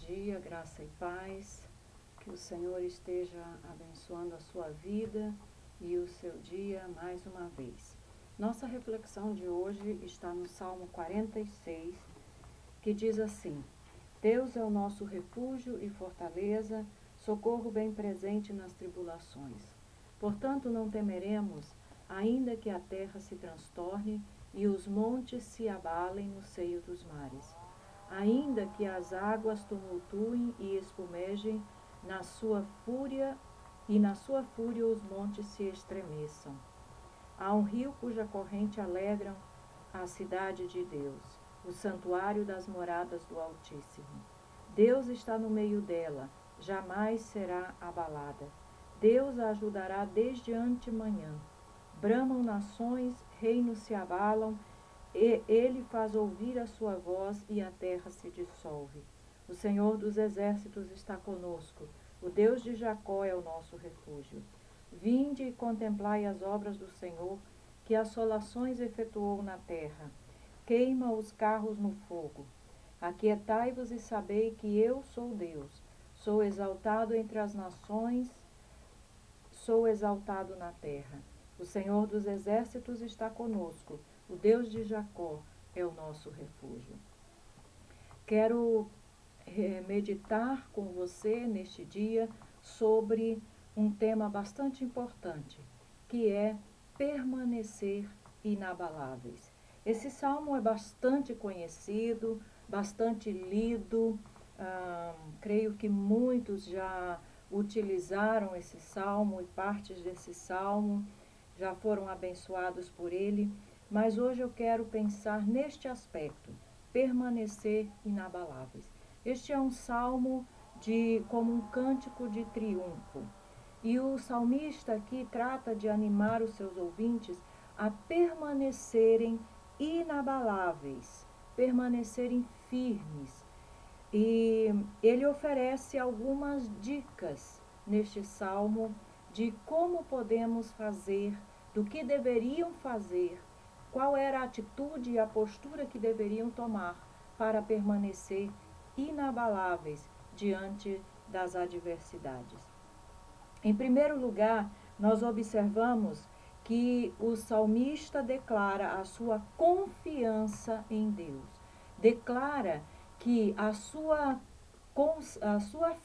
dia, graça e paz. Que o Senhor esteja abençoando a sua vida e o seu dia mais uma vez. Nossa reflexão de hoje está no Salmo 46, que diz assim: Deus é o nosso refúgio e fortaleza, socorro bem presente nas tribulações. Portanto, não temeremos, ainda que a terra se transtorne e os montes se abalem no seio dos mares. Ainda que as águas tumultuem e espumejem na sua fúria, e na sua fúria os montes se estremeçam. Há um rio cuja corrente alegram a cidade de Deus, o santuário das moradas do Altíssimo. Deus está no meio dela, jamais será abalada. Deus a ajudará desde antemanhã. Bramam nações, reinos se abalam, ele faz ouvir a sua voz e a terra se dissolve. O Senhor dos exércitos está conosco. O Deus de Jacó é o nosso refúgio. Vinde e contemplai as obras do Senhor, que assolações efetuou na terra. Queima os carros no fogo. Aquietai-vos e sabei que eu sou Deus. Sou exaltado entre as nações, sou exaltado na terra. O Senhor dos exércitos está conosco. O Deus de Jacó é o nosso refúgio. Quero meditar com você neste dia sobre um tema bastante importante, que é permanecer inabaláveis. Esse salmo é bastante conhecido, bastante lido, creio que muitos já utilizaram esse salmo e partes desse salmo já foram abençoados por ele, mas hoje eu quero pensar neste aspecto, permanecer inabaláveis. Este é um salmo como um cântico de triunfo. E o salmista aqui trata de animar os seus ouvintes a permanecerem inabaláveis, permanecerem firmes. E ele oferece algumas dicas neste salmo de como podemos fazer, do que deveriam fazer, qual era a atitude e a postura que deveriam tomar para permanecer inabaláveis diante das adversidades. Em primeiro lugar, nós observamos que o salmista declara a sua confiança em Deus. Declara que a sua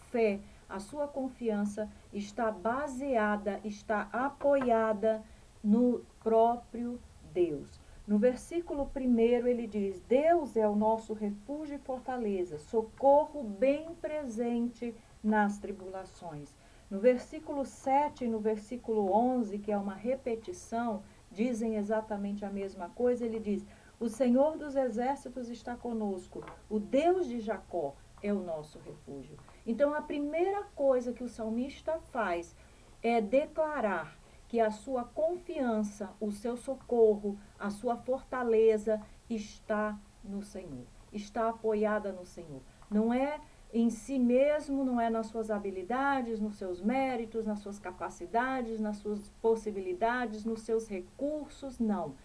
fé, a sua confiança está baseada, está apoiada no próprio Deus. No versículo 1 ele diz: Deus é o nosso refúgio e fortaleza, socorro bem presente nas tribulações. No versículo 7 e no versículo 11, que é uma repetição, dizem exatamente a mesma coisa. Ele diz: o Senhor dos exércitos está conosco, o Deus de Jacó é o nosso refúgio. Então, a primeira coisa que o salmista faz é declarar que a sua confiança, o seu socorro, a sua fortaleza está no Senhor, está apoiada no Senhor. Não é em si mesmo, não é nas suas habilidades, nos seus méritos, nas suas capacidades, nas suas possibilidades, nos seus recursos, não.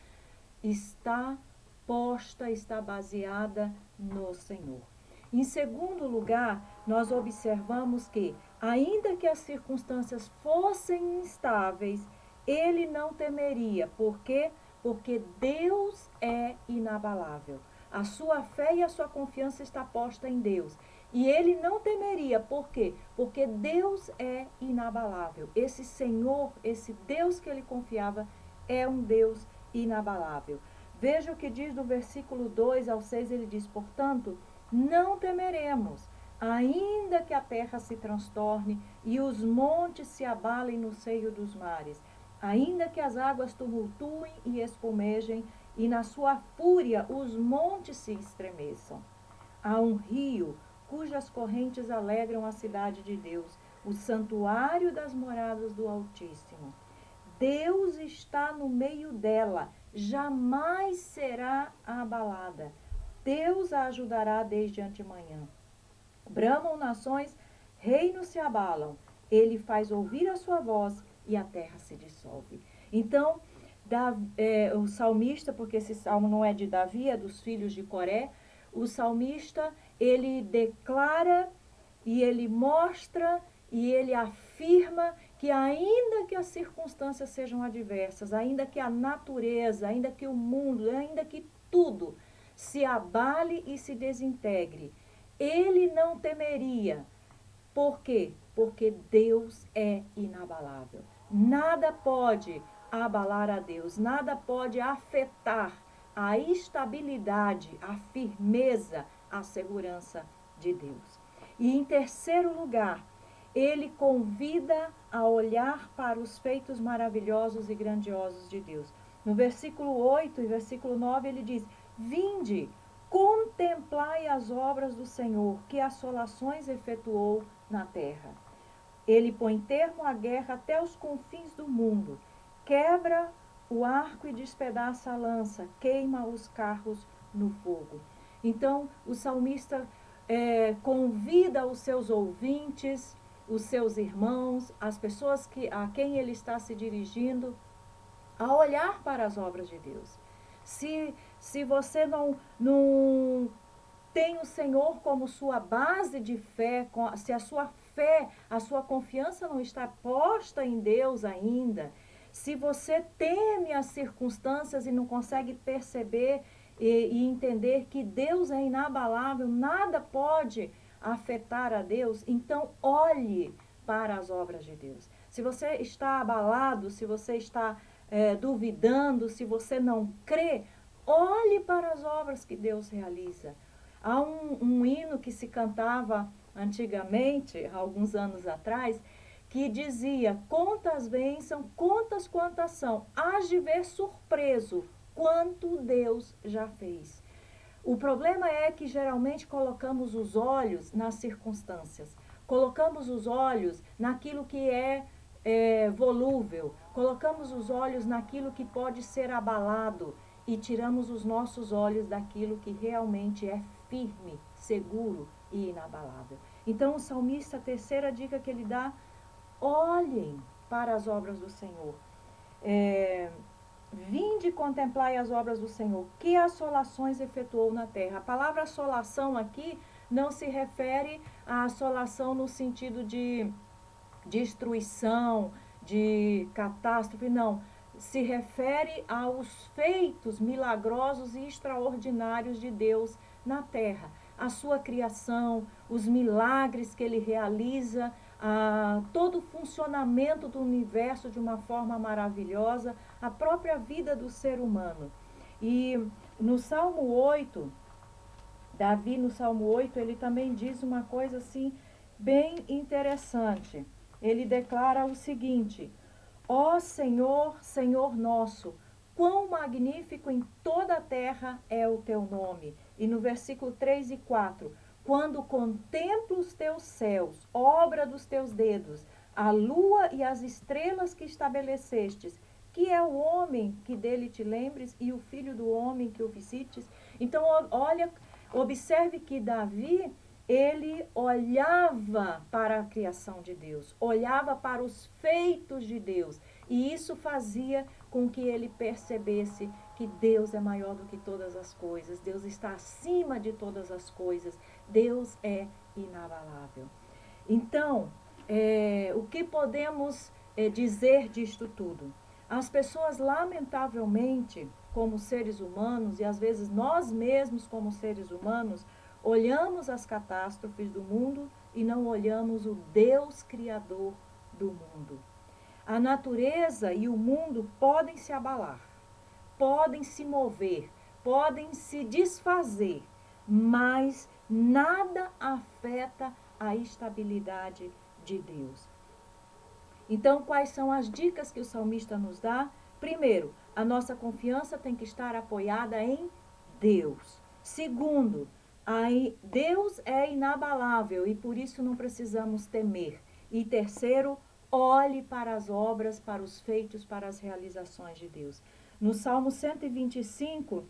Está posta, está baseada no Senhor. Em segundo lugar, nós observamos que, ainda que as circunstâncias fossem instáveis, ele não temeria. Por quê? Porque Deus é inabalável. A sua fé e a sua confiança está posta em Deus. E ele não temeria. Por quê? Porque Deus é inabalável. Esse Senhor, esse Deus que ele confiava, é um Deus inabalável. Veja o que diz do versículo 2 ao 6, ele diz: portanto, não temeremos, ainda que a terra se transtorne e os montes se abalem no seio dos mares, ainda que as águas tumultuem e espumejem, e na sua fúria os montes se estremeçam. Há um rio cujas correntes alegram a cidade de Deus, o santuário das moradas do Altíssimo. Deus está no meio dela, jamais será abalada. Deus a ajudará desde antemanhã. Bramam nações, reinos se abalam. Ele faz ouvir a sua voz e a terra se dissolve. Então, o salmista, porque esse salmo não é de Davi, é dos filhos de Coré, o salmista, ele declara e ele mostra e ele afirma que ainda que as circunstâncias sejam adversas, ainda que a natureza, ainda que o mundo, ainda que tudo se abale e se desintegre, ele não temeria. Por quê? Porque Deus é inabalável. Nada pode abalar a Deus, nada pode afetar a estabilidade, a firmeza, a segurança de Deus. E em terceiro lugar, ele convida a olhar para os feitos maravilhosos e grandiosos de Deus. No versículo 8 e versículo 9 ele diz: Vinde, contemplai as obras do Senhor, que assolações efetuou na terra. Ele põe termo à guerra até os confins do mundo, quebra o arco e despedaça a lança, queima os carros no fogo. Então, o salmista convida os seus ouvintes, os seus irmãos, as pessoas a quem ele está se dirigindo, a olhar para as obras de Deus. Se você não tem o Senhor como sua base de fé, se a sua fé, a sua confiança não está posta em Deus ainda, se você teme as circunstâncias e não consegue perceber e entender que Deus é inabalável, nada pode afetar a Deus, então olhe para as obras de Deus. Se você está abalado, se você está duvidando, se você não crê, olhe para as obras que Deus realiza. Há um hino que se cantava antigamente, há alguns anos atrás, que dizia: conta as bênçãos, contas quantas são, hás de ver surpreso quanto Deus já fez. O problema é que geralmente colocamos os olhos nas circunstâncias, colocamos os olhos naquilo que é volúvel, colocamos os olhos naquilo que pode ser abalado e tiramos os nossos olhos daquilo que realmente é firme, seguro e inabalável. Então o salmista, a terceira dica que ele dá: olhem para as obras do Senhor. Vinde contemplai as obras do Senhor, que assolações efetuou na terra. A palavra assolação aqui não se refere à assolação no sentido de destruição, de catástrofe, não. Se refere aos feitos milagrosos e extraordinários de Deus na terra. A sua criação, os milagres que ele realiza, todo o funcionamento do universo de uma forma maravilhosa, a própria vida do ser humano. E no Salmo 8, Davi no Salmo 8, ele também diz uma coisa assim bem interessante. Ele declara o seguinte: ó Senhor, Senhor nosso, quão magnífico em toda a terra é o teu nome. E no versículo 3 e 4, quando contemplo os teus céus, obra dos teus dedos, a lua e as estrelas que estabelecestes, que é o homem que dele te lembres e o filho do homem que o visites. Então, olha, observe que Davi, ele olhava para a criação de Deus, olhava para os feitos de Deus, e isso fazia com que ele percebesse que Deus é maior do que todas as coisas, Deus está acima de todas as coisas, Deus é inabalável. Então, o que podemos dizer disto tudo? As pessoas, lamentavelmente, como seres humanos, e às vezes nós mesmos como seres humanos, olhamos as catástrofes do mundo e não olhamos o Deus Criador do mundo. A natureza e o mundo podem se abalar, podem se mover, podem se desfazer, mas nada afeta a estabilidade de Deus. Então, quais são as dicas que o salmista nos dá? Primeiro, a nossa confiança tem que estar apoiada em Deus. Segundo, Deus é inabalável e por isso não precisamos temer. E terceiro, olhe para as obras, para os feitos, para as realizações de Deus. No Salmo 125,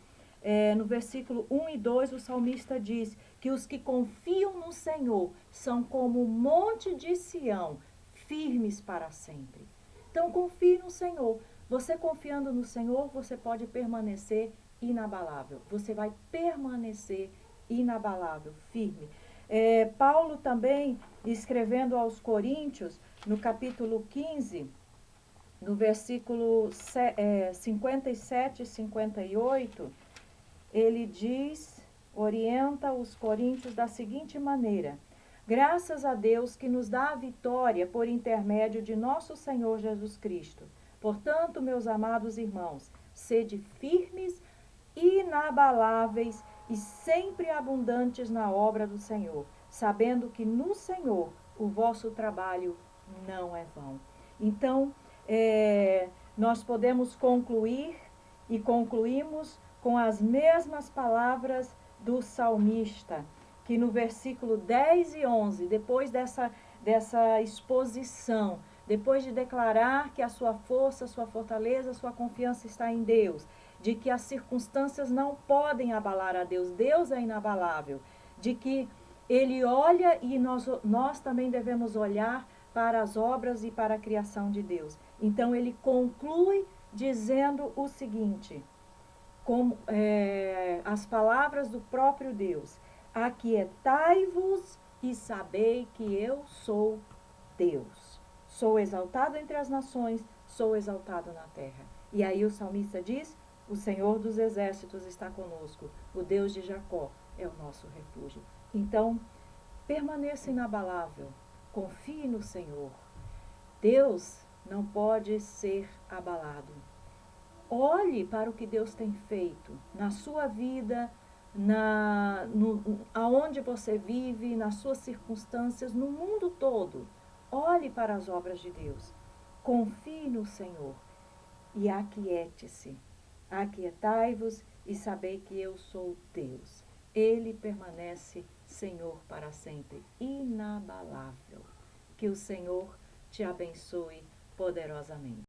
no versículo 1 e 2, o salmista diz que os que confiam no Senhor são como o monte de Sião, firmes para sempre. Então, confie no Senhor. Você confiando no Senhor, você pode permanecer inabalável. Você vai permanecer inabalável, firme. Paulo também, escrevendo aos Coríntios, no capítulo 15, no versículo 57 e 58, ele diz, orienta os coríntios da seguinte maneira: graças a Deus que nos dá a vitória por intermédio de nosso Senhor Jesus Cristo. Portanto, meus amados irmãos, sede firmes, inabaláveis e sempre abundantes na obra do Senhor, sabendo que no Senhor o vosso trabalho não é vão. Então, nós podemos concluir e concluímos com as mesmas palavras do salmista, que no versículo 10 e 11, depois dessa exposição, depois de declarar que a sua força, sua fortaleza, sua confiança está em Deus, de que as circunstâncias não podem abalar a Deus, Deus é inabalável, de que Ele olha e nós também devemos olhar para as obras e para a criação de Deus. Então ele conclui dizendo o seguinte, como as palavras do próprio Deus: aquietai-vos e sabei que eu sou Deus. Sou exaltado entre as nações, sou exaltado na terra. E aí o salmista diz: o Senhor dos exércitos está conosco, o Deus de Jacó é o nosso refúgio. Então, permaneça inabalável, confie no Senhor. Deus não pode ser abalado. Olhe para o que Deus tem feito na sua vida, aonde você vive, nas suas circunstâncias, no mundo todo. Olhe para as obras de Deus. Confie no Senhor e aquiete-se. Aquietai-vos e sabei que eu sou Deus. Ele permanece Senhor para sempre, inabalável. Que o Senhor te abençoe poderosamente.